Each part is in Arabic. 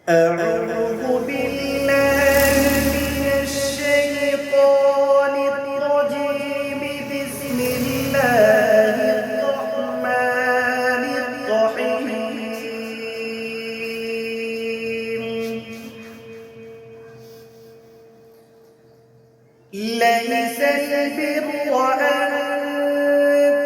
أعوذ بالله من الشيطان الرجيم. بسم الله الرحمن الرحيم. ليس البر أن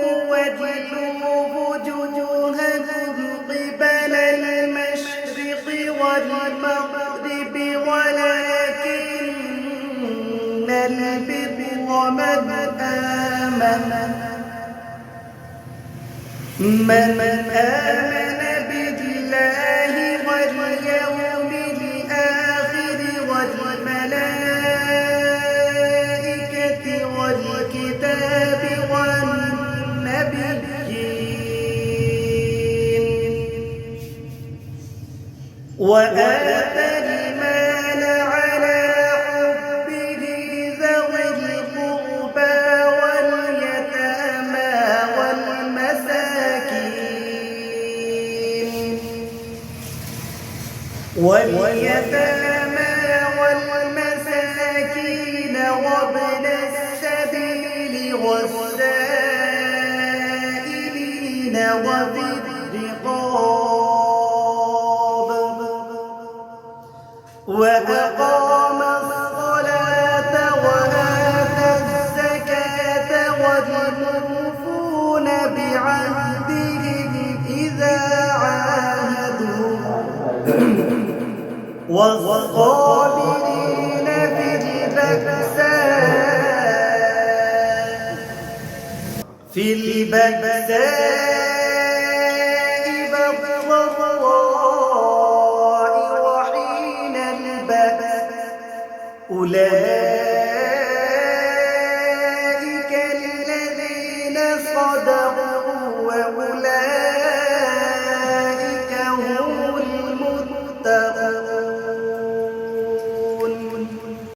تولوا وجوهكم قبل المشرق والمغرب ولكن البر من آمن بالله واليوم الآخر والملائكة والكتاب والنبيين وآتى المال على حبه ذوي القربى واليتامى والمساكين وابن السبيل والسائلين وفي الرقاب وأقام الصلاة وآتى الزكاة والموفون بعهدهم إذا عاهدوا والصابرين في البأساء والضراء وحين البأس أولئك الذين صدقوا وأولئك